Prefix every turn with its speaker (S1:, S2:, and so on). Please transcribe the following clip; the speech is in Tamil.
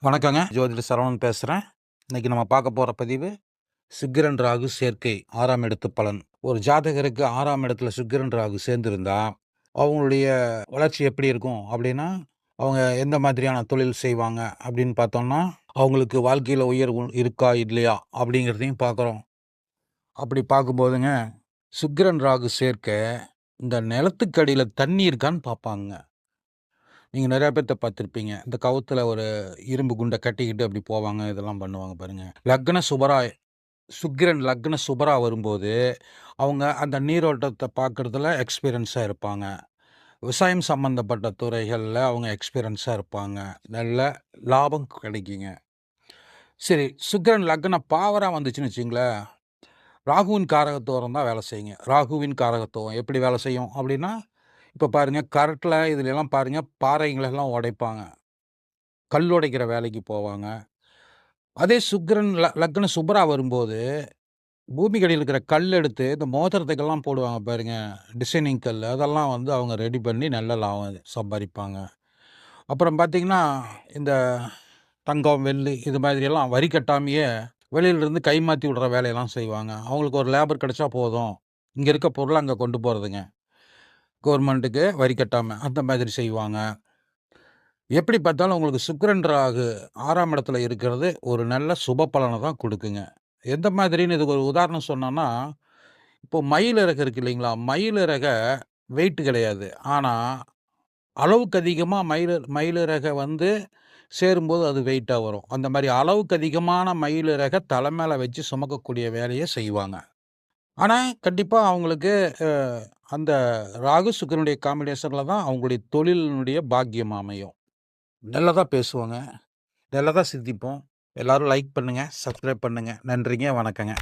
S1: வணக்கங்க. ஜோதிடர் சரவணன் பேசுகிறேன். இன்னைக்கு நம்ம பார்க்க போகிற பதிவு சுக்கிரன் ராகு சேர்க்கை 6ஆம் இடத்து பலன். ஒரு ஜாதகருக்கு 6ஆம் இடத்துல சுக்கிரன் ராகு சேர்ந்திருந்தா அவங்களுடைய வளர்ச்சி எப்படி இருக்கும் அப்படின்னா, அவங்க எந்த மாதிரியான தொழில் செய்வாங்க அப்படின்னு பார்த்தோம்னா, அவங்களுக்கு வாழ்க்கையில் உயர்வு இருக்கா இல்லையா அப்படிங்கிறதையும் பார்க்குறோம். அப்படி பார்க்கும்போதுங்க, சுக்கிரன் ராகு சேர்க்கை இந்த நிலத்துக்கடியில் தண்ணி இருக்கான்னு பார்ப்பாங்க. நீங்கள் நிறையா பேர்த்த பார்த்துருப்பீங்க. இந்த கவுத்துல ஒரு இரும்பு குண்டை கட்டிக்கிட்டு அப்படி போவாங்க. இதெல்லாம் பண்ணுவாங்க பாருங்க. லக்ன சுபரா சுக்கிரன் லக்ன சுபரா வரும்போது, அவங்க அந்த நீரோட்டத்த பார்க்குறதுல எக்ஸ்பீரியன்ஸா இருப்பாங்க. விவசாயம் சம்மந்தப்பட்ட துறைகள்ல அவங்க எக்ஸ்பீரியன்ஸா இருப்பாங்க. நல்ல லாபம் கிடைக்குங்க. சரி, சுக்கிரன் லக்ன பாவரா வந்துச்சுன்னு வச்சுங்களேன், ராகுவின் காரகத்துவம் தான் வேலை செய்யுங்க. ராகுவின் காரகத்துவம் எப்படி வேலை செய்யும் அப்படின்னா, இப்போ பாருங்க கரட்டில இதுலலாம் பாருங்க பாறைங்களெல்லாம் உடைப்பாங்க. கல் உடைக்கிற வேலைக்கு போவாங்க. அதே சுக்கிரன் லக்ன சுபரா வரும்போது, பூமிக்கு அடியில இருக்கிற கல் எடுத்து இந்த மோதிரத்துக்கெல்லாம் போடுவாங்க பாருங்க, டிசைனிங் கல். அதெல்லாம் வந்து அவங்க ரெடி பண்ணி நல்ல லாபம் சம்பாரிப்பாங்க. அப்புறம் பார்த்தீங்கன்னா, இந்த தங்கம், வெள்ளி இது மாதிரியெல்லாம் வரி கட்டாமயே வெளியிலருந்து கைமாத்தி விடுற வேலையெல்லாம் செய்வாங்க. அவங்களுக்கு ஒரு லேபர் கிடைச்சா போதும். இங்க இருக்க பொருள அங்க கொண்டு போறதுங்க. கவர்மெண்ட்டுக்கு வரி கட்டாம. அந்த மாதிரி செய்வாங்க. எப்படி பார்த்தாலும் உங்களுக்கு சுக்கிரன் ராகு 6ஆம் இடத்துல இருக்கிறது ஒரு நல்ல சுப பலனை தான் குடுக்குங்க. எந்த மாதிரின்னு இதுக்கு ஒரு உதாரணம் சொன்னோன்னா, இப்போ மயில் இறகு இருக்கு இல்லைங்களா? மயில் இறக வெயிட் கிடையாது. ஆனா, அளவுக்கு அதிகமா மயில் இறக வந்து சேரும்போது அது வெயிட்டா வரும். அந்த மாரி அளவுக்கு அதிகமான மயில் இறக தலை மேல வச்சு சுமக்கக்கூடிய வேலைய செய்வாங்க. ஆனா, கண்டிப்பா அவங்களுக்கு அ அந்த ராகு, சுக்கிரனுடைய காம்பினேஷன்ல தான் அவங்களுடைய தொழிலினுடைய பாக்கியம் அமையும். நல்லதா பேசுவோங்க. நல்லதா சிந்திப்போம். எல்லாரும் லைக் பண்ணுங்க, சப்ஸ்கிரைப் பண்ணுங்க. நன்றிங்க, வணக்கங்க.